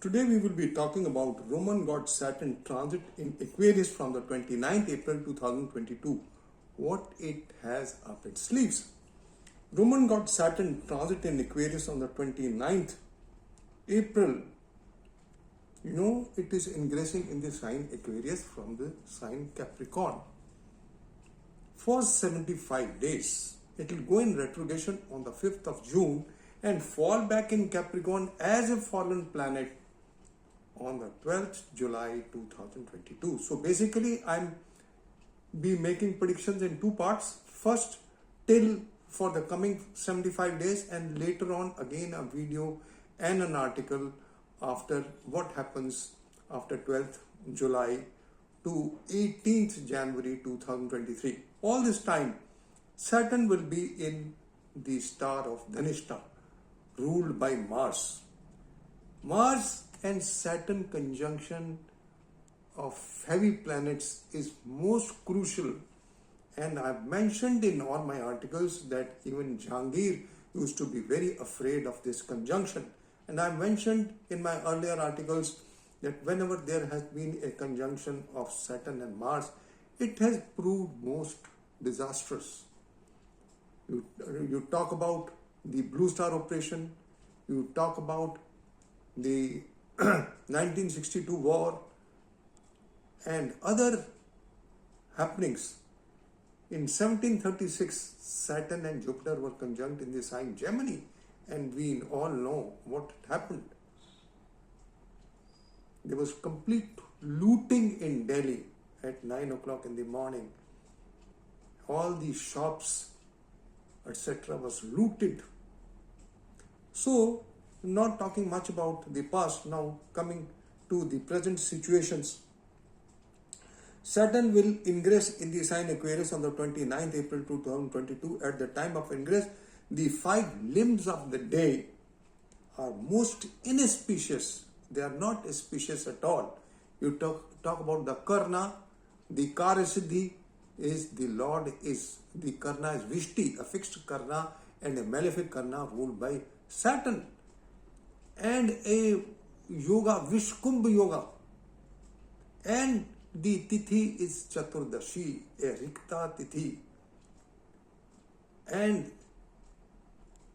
Today we will be talking about Roman god Saturn transit in Aquarius from the 29th April 2022. What it has up its sleeves. Roman god Saturn transit in Aquarius on the 29th April. It is ingressing in the sign Aquarius from the sign Capricorn. For 75 days. It will go in retrogression on the 5th of June and fall back in Capricorn as a fallen planet on the 12th July 2022. So basically I'm be making predictions in two parts. First till for the coming 75 days and later on again a video and an article after what happens after 12th July to 18th January 2023. All this time Saturn will be in the star of Dhanishta ruled by Mars. Mars and Saturn conjunction of heavy planets is most crucial, and I've mentioned in all my articles that even Jahangir used to be very afraid of this conjunction, and I mentioned in my earlier articles that whenever there has been a conjunction of Saturn and Mars, it has proved most disastrous. You talk about the Blue Star operation, you talk about the 1962 war and other happenings. In 1736, Saturn and Jupiter were conjunct in the sign Gemini, and we all know what happened. There was complete looting in Delhi at 9 o'clock in the morning. All the shops, etc. was looted. So, not talking much about the past, now coming to the present situations. Saturn will ingress in the sign Aquarius on the 29th April 2022. At the time of ingress, the 5 limbs of the day are most inauspicious. They are not auspicious at all. You talk about the Karna, the Karasiddhi is the Lord is, the Karna is Vishti, a fixed Karna and a malefic Karna ruled by Saturn. And a yoga, Vishkumbh yoga. And the Tithi is Chaturdashi, a Rikta Tithi. And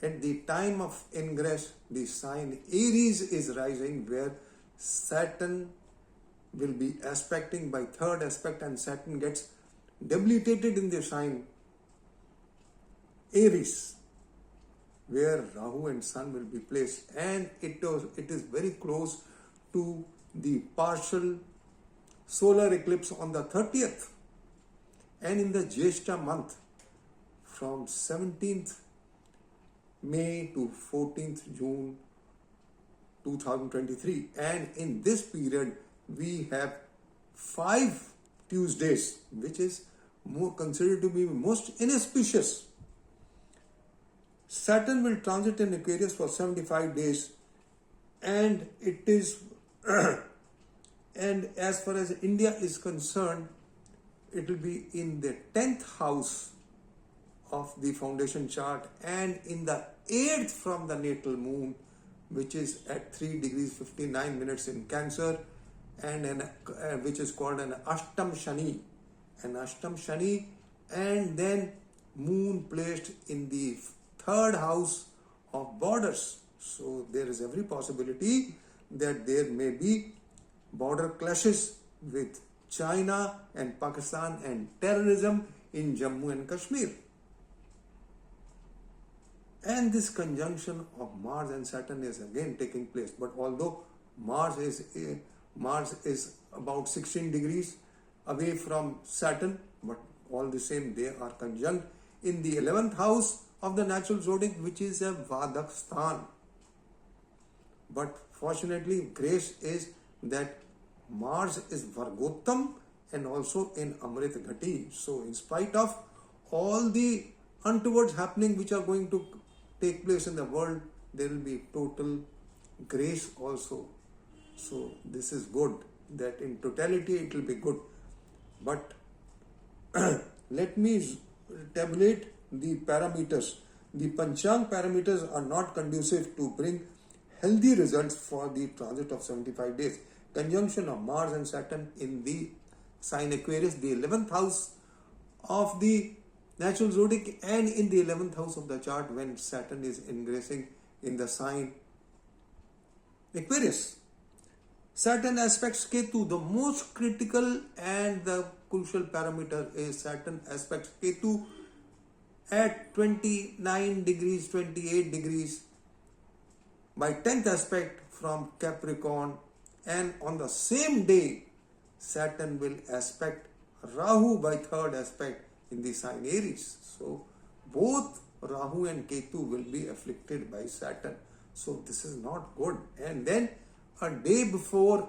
at the time of ingress, the sign Aries is rising, where Saturn will be aspecting by third aspect, and Saturn gets debilitated in the sign Aries, where Rahu and Sun will be placed, and it is very close to the partial solar eclipse on the 30th. And in the Jyeshtha month from 17th May to 14th June 2023, and in this period we have 5 Tuesdays, which is more considered to be most inauspicious. Saturn will transit in Aquarius for 75 days, and it is and as far as India is concerned, it will be in the 10th house of the foundation chart and in the 8th from the natal moon, which is at 3 degrees 59 minutes in Cancer, and which is called an Ashtam Shani. An Ashtam Shani, and then moon placed in the 3rd house of borders. So there is every possibility that there may be border clashes with China and Pakistan and terrorism in Jammu and Kashmir. And this conjunction of Mars and Saturn is again taking place. But although Mars is about 16 degrees away from Saturn, but all the same they are conjunct in the 11th house of the natural zodiac, which is a Vadak Sthan. But fortunately, grace is that Mars is Vargottam and also in Amrit Ghati. So in spite of all the untowards happening which are going to take place in the world, there will be total grace also. So this is good, that in totality it will be good. But let me tabulate the parameters. The Panchang parameters are not conducive to bring healthy results for the transit of 75 days. Conjunction of Mars and Saturn in the sign Aquarius, the 11th house of the natural zodiac, and in the 11th house of the chart when Saturn is ingressing in the sign Aquarius. Saturn aspects Ketu. The most critical and the crucial parameter is Saturn aspects Ketu at 29 degrees, 28 degrees by 10th aspect from Capricorn, and on the same day Saturn will aspect Rahu by 3rd aspect in the sign Aries. So both Rahu and Ketu will be afflicted by Saturn. So this is not good. And then a day before,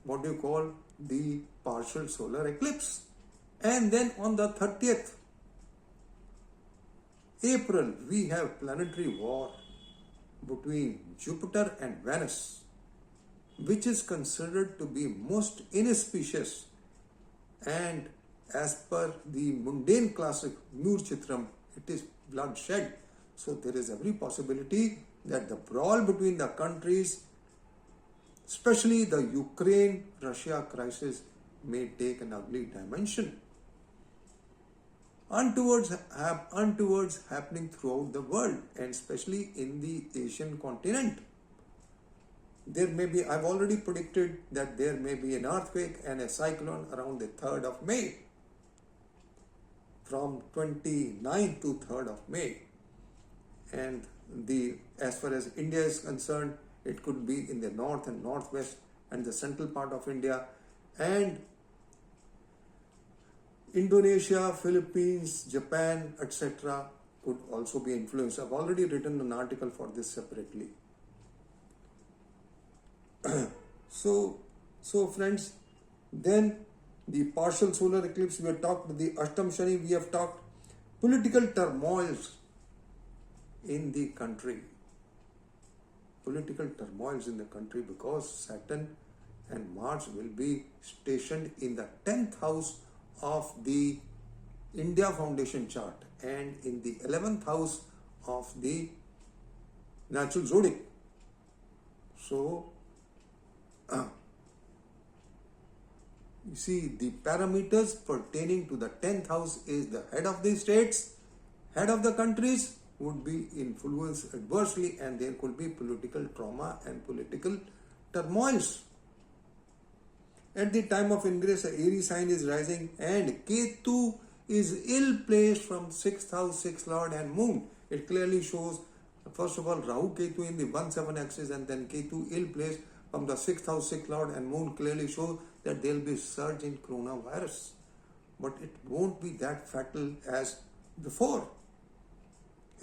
what do you call, the partial solar eclipse. And then on the 30th April, we have planetary war between Jupiter and Venus, which is considered to be most inauspicious, and as per the mundane classic Murchitram, it is bloodshed. So there is every possibility that the brawl between the countries, especially the Ukraine-Russia crisis, may take an ugly dimension. Untowards happening throughout the world, and especially in the Asian continent. There may be, I've already predicted that there may be an earthquake and a cyclone around the 3rd of May. From 29th to 3rd of May. And as far as India is concerned, it could be in the north and northwest and the central part of India, and Indonesia, Philippines, Japan, etc. could also be influenced. I've already written an article for this separately. So friends, then the partial solar eclipse, we have talked, the Ashtam Shani, we have talked, political turmoils in the country. Political turmoils in the country because Saturn and Mars will be stationed in the 10th house of the India Foundation chart and in the 11th house of the natural zodiac. So, you see, the parameters pertaining to the 10th house is the head of the states, head of the countries would be influenced adversely, and there could be political trauma and political turmoils. At the time of ingress, the Aries sign is rising and Ketu is ill placed from 6th house, 6th lord and moon. It clearly shows, first of all, Rahu Ketu in the 1-7 axis, and then Ketu ill placed from the 6th house, 6th lord and moon clearly shows that there will be a surge in coronavirus. But it won't be that fatal as before.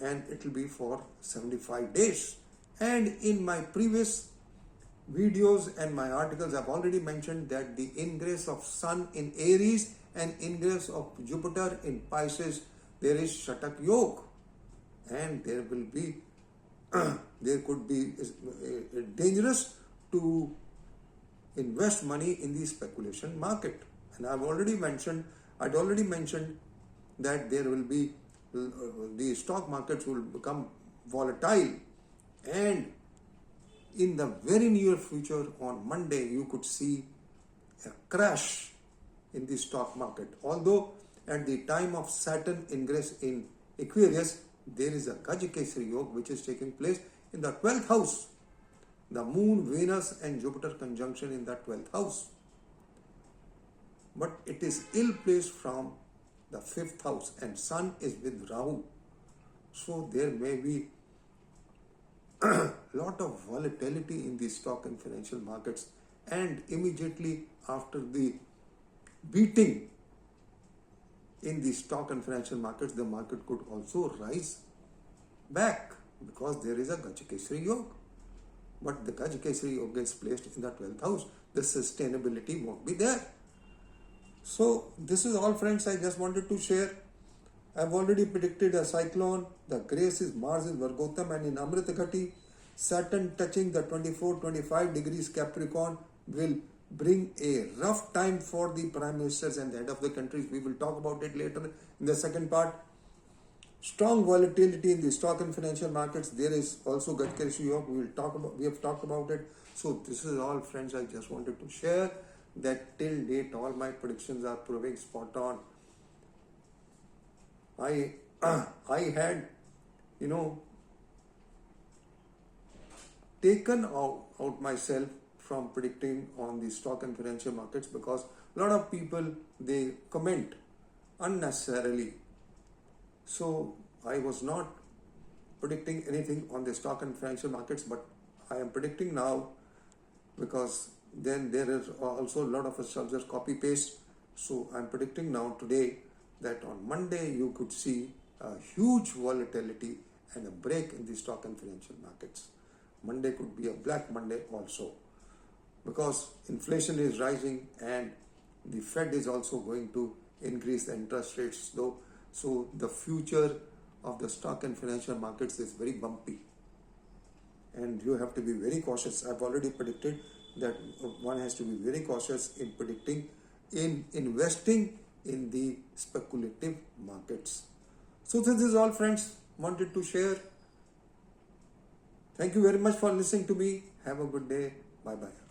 And it will be for 75 days. And in my previous videos and my articles, I've already mentioned that the ingress of Sun in Aries and ingress of Jupiter in Pisces, there is Shatak Yoga, and there will be, there could be dangerous to invest money in the speculation market. And I'd already mentioned that there will be, the stock markets will become volatile, and in the very near future, on Monday, you could see a crash in the stock market. Although at the time of Saturn ingress in Aquarius, there is a Gajikesari Yoga which is taking place in the 12th house. The Moon, Venus and Jupiter conjunction in the 12th house. But it is ill placed from the 5th house, and Sun is with Rahu. So there may be lot of volatility in the stock and financial markets, and immediately after the beating in the stock and financial markets, the market could also rise back because there is a Gajikesari Yoga. But the Gajikesari Yoga is placed in the 12th house. The sustainability won't be there. So this is all, friends, I just wanted to share. I've already predicted a cyclone. The grace is Mars is Vargotam, and in Amrita Ghati, Saturn touching the 24-25 degrees Capricorn will bring a rough time for the prime ministers and the head of the countries. We will talk about it later in the second part. Strong volatility in the stock and financial markets. There is also Gadkari York. We have talked about it. So this is all, friends. I just wanted to share that till date all my predictions are proving spot on. I I had, taken out myself from predicting on the stock and financial markets, because a lot of people, they comment unnecessarily. So I was not predicting anything on the stock and financial markets, but I am predicting now, because then there is also a lot of astrologers copy paste. So I'm predicting now today that on Monday you could see a huge volatility and a break in the stock and financial markets. Monday could be a black Monday also, because inflation is rising and the Fed is also going to increase the interest rates though. So the future of the stock and financial markets is very bumpy, and you have to be very cautious. I've already predicted that one has to be very cautious in predicting, in investing in the speculative markets. So this is all, friends, wanted to share. Thank you very much for listening to me. Have a good day. Bye bye.